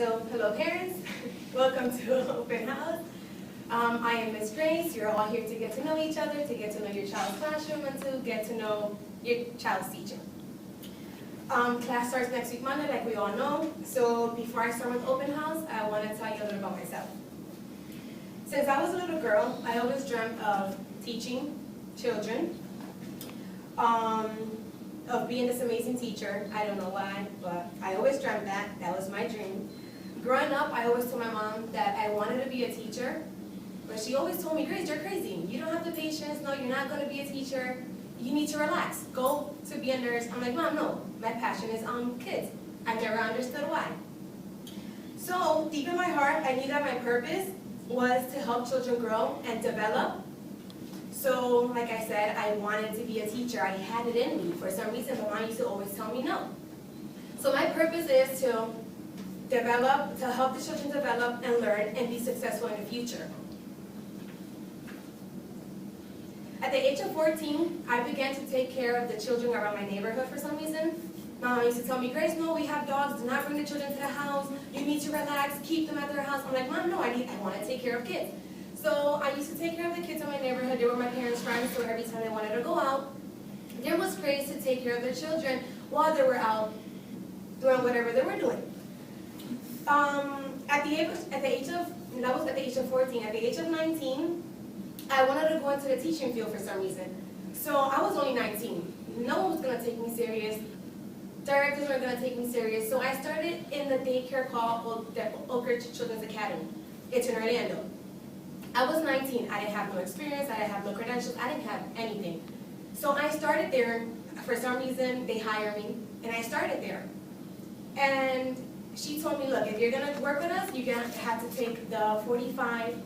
So hello parents, welcome to Open House. I am Miss Grace. You're all here to get to know each other, to get to know your child's classroom, and to get to know your child's teacher. Class starts next week Monday, like we all know. So before I start with Open House, I want to tell you a little about myself. Since I was a little girl, I always dreamt of teaching children, of being this amazing teacher. I don't know why, but I always dreamt that. That was my dream. Growing up, I always told my mom that I wanted to be a teacher, but she always told me, Grace, you're crazy. You don't have the patience. No, you're not going to be a teacher. You need to relax. Go to be a nurse. I'm like, Mom, no. My passion is kids. I never understood why. So deep in my heart, I knew that my purpose was to help children grow and develop. So, like I said, I wanted to be a teacher. I had it in me. For some reason, my mom used to always tell me no. So my purpose is to develop, to help the children develop and learn and be successful in the future. At the age of 14, I began to take care of the children around my neighborhood for some reason. My mom used to tell me, Grace, no, we have dogs. Do not bring the children to the house. You need to relax. Keep them at their house. I'm like, Mom, no, I want to take care of kids. So I used to take care of the kids in my neighborhood. They were my parents' friends, so every time they wanted to go out, there was Grace to take care of their children while they were out doing whatever they were doing. At the age of 14. At the age of 19, I wanted to go into the teaching field for some reason. So I was only 19. No one was going to take me serious. Directors weren't going to take me serious. So I started in the daycare called Oak Ridge Children's Academy. It's in Orlando. I was 19. I didn't have no experience. I didn't have no credentials. I didn't have anything. So I started there. For some reason, they hired me, and I started there. And she told me, look, if you're going to work with us, you're going to have to take the 45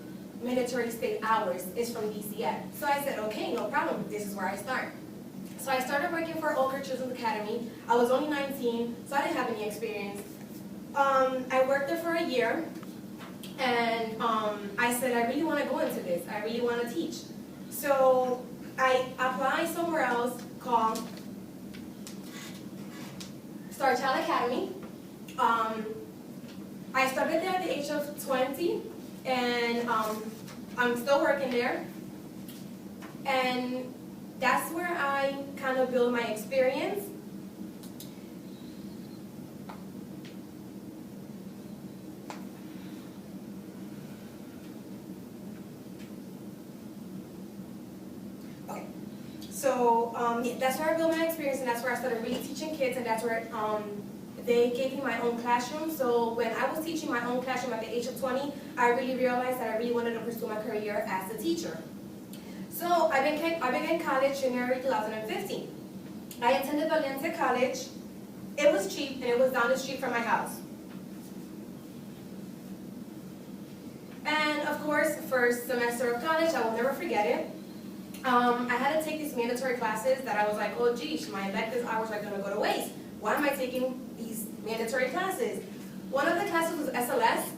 mandatory state hours. It's from DCF. So I said, okay, no problem. This is where I start. So I started working for Oak Ridge Children's Academy. I was only 19, so I didn't have any experience. I worked there for a year. And I said, I really want to go into this. I really want to teach. So I applied somewhere else called Star Child Academy. I started there at the age of 20, and I'm still working there. And that's where I kind of build my experience. So that's where I built my experience, and that's where I started really teaching kids, and that's where they gave me my own classroom. So when I was teaching my own classroom at the age of 20, I really realized that I really wanted to pursue my career as a teacher. So I began college January 2015. I attended Valencia College. It was cheap, and it was down the street from my house. And of course, first semester of college, I will never forget it. I had to take these mandatory classes that I was like, oh geez, my elective hours are going to go to waste. Why am I taking these mandatory classes? One of the classes was SLS,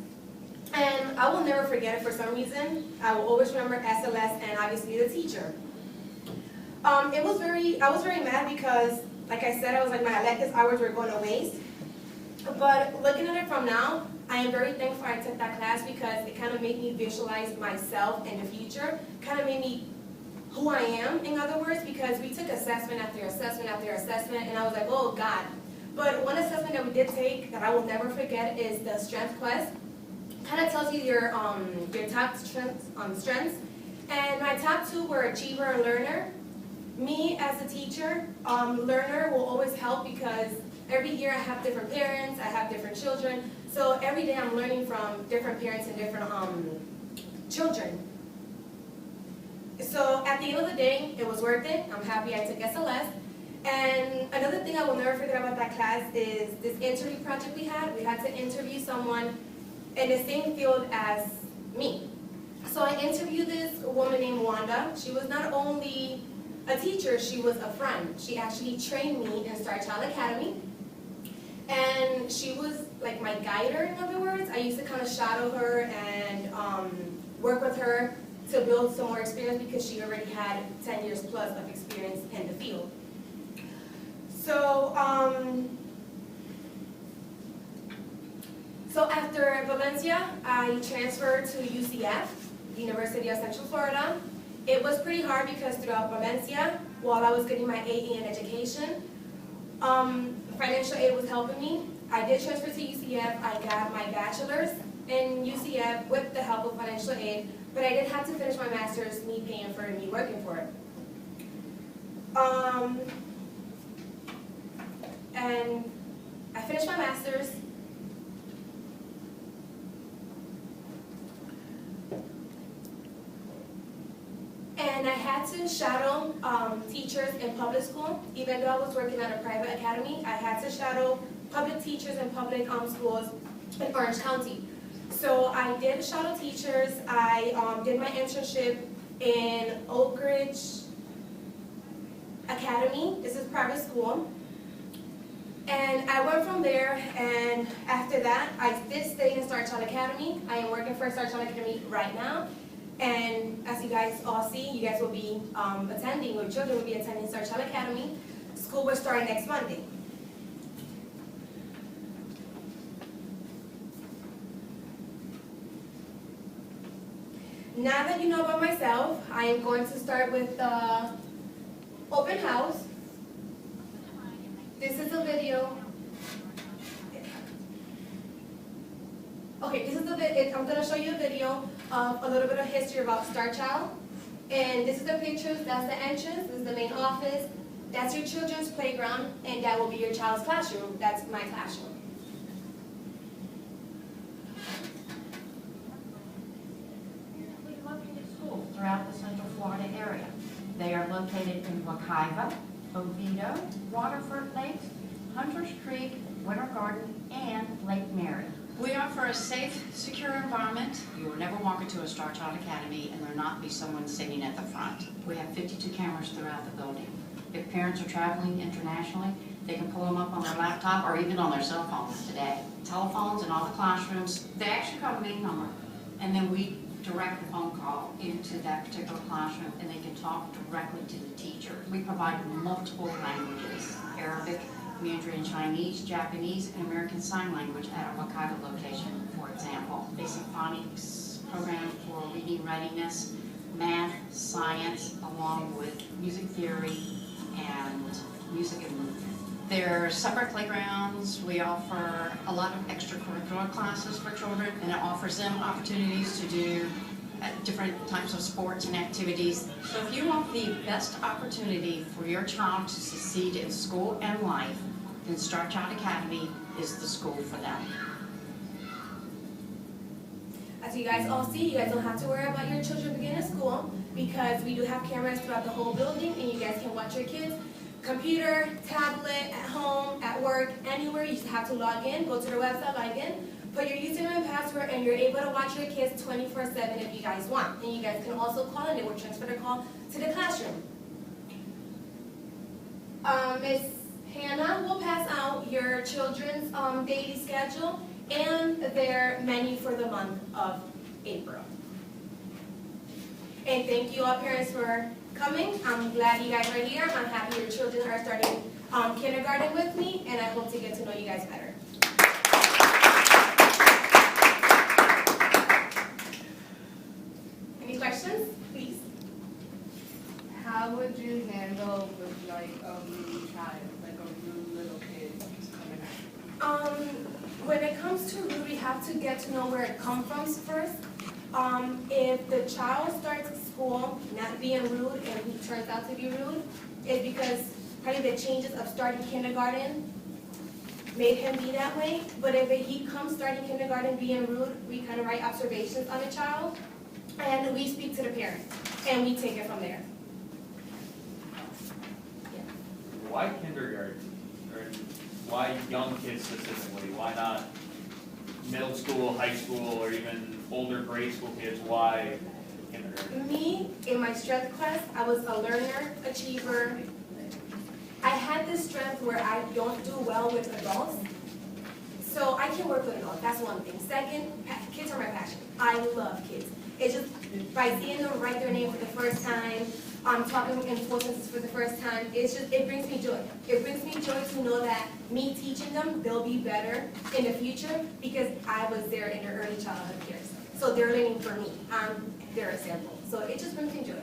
and I will never forget it for some reason. I will always remember SLS and obviously the teacher. I was very mad because, like I said, I was like, my elective hours were going to waste. But looking at it from now, I am very thankful I took that class because it kind of made me visualize myself in the future, kind of made me who I am, in other words, because we took assessment after assessment after assessment, and I was like, oh God. But one assessment that we did take that I will never forget is the Strength Quest. Kind of tells you your top strengths. And my top two were achiever and learner. Me as a teacher, learner will always help because every year I have different parents, I have different children. So every day I'm learning from different parents and different children. So at the end of the day, it was worth it. I'm happy I took SLS. And another thing I will never forget about that class is this interview project we had. We had to interview someone in the same field as me. So I interviewed this woman named Wanda. She was not only a teacher, she was a friend. She actually trained me in Star Child Academy. And she was like my guider, in other words. I used to kind of shadow her and work with her to build some more experience because she already had 10 years plus of experience in the field. So So after Valencia, I transferred to UCF, University of Central Florida. It was pretty hard because throughout Valencia, while I was getting my AE in education, financial aid was helping me. I did transfer to UCF. I got my bachelor's in UCF with the help of financial aid, but I did have to finish my master's, me paying for it, me working for it. And I finished my master's. And I had to shadow teachers in public school. Even though I was working at a private academy, I had to shadow public teachers in public schools in Orange County. So I did shadow teachers. I did my internship in Oak Ridge Academy. This is private school. And I went from there, and after that, I did stay in Star Child Academy. I am working for Star Child Academy right now. And as you guys all see, you guys will be attending, or children will be attending Star Child Academy. School will start next Monday. Now that you know about myself, I am going to start with the open house. This is a video. Okay, this is I'm going to show you a video of a little bit of history about Star Child. And this is the pictures. That's the entrance. This is the main office. That's your children's playground, and that will be your child's classroom. That's my classroom. We located schools throughout the Central Florida area. They are located in Wekiva, Oviedo, Waterford Lakes, Hunters Creek, Winter Garden, and Lake Mary. We offer a safe, secure environment. You will never walk into a Star Child Academy and there not be someone sitting at the front. We have 52 cameras throughout the building. If parents are traveling internationally, they can pull them up on their laptop or even on their cell phones today. Telephones in all the classrooms, they actually call the main number, and then we direct the phone call into that particular classroom, and they can talk directly to the teacher. We provide multiple languages: Arabic, Mandarin Chinese, Japanese, and American Sign Language at our Wekiva location, for example. Basic phonics program for reading readiness, math, science, along with music theory and music and movement. There are separate playgrounds. We offer a lot of extracurricular classes for children, and it offers them opportunities to do different types of sports and activities. So if you want the best opportunity for your child to succeed in school and life, then Star Child Academy is the school for them. As you guys all see, you guys don't have to worry about your children beginning school, because we do have cameras throughout the whole building, and you guys can watch your kids. Computer, tablet, at home, at work, anywhere. You just have to log in, go to their website, log in, put your username and password, and you're able to watch your kids 24/7 if you guys want. And you guys can also call, and it will transfer the call to the classroom. Miss Hannah will pass out your children's daily schedule and their menu for the month of April. And thank you all parents for coming. I'm glad you guys are here. I'm happy your children are starting kindergarten with me, and I hope to get to know you guys better. Any questions? Please. How would you handle with like a rude child, like a rude little kid just coming out? When it comes to rude, we have to get to know where it comes from first. If the child starts school not being rude and he turns out to be rude, it's because probably the changes of starting kindergarten made him be that way. But if he comes starting kindergarten being rude, we kind of write observations on the child, and we speak to the parent, and we take it from there. Why kindergarten? Or why young kids specifically? Why not middle school, high school, or even older grade school kids? Why kindergarten? Me, in my strength class, I was a learner, achiever. I had this strength where I don't do well with adults. So I can work with adults, that's one thing. Second, kids are my passion. I love kids. It's just by seeing them write their name for the first time, I'm talking in full sentences for the first time, it brings me joy. It brings me joy to know that me teaching them, they'll be better in the future because I was there in their early childhood years. So they're learning from me. I'm their example. So it just brings me joy.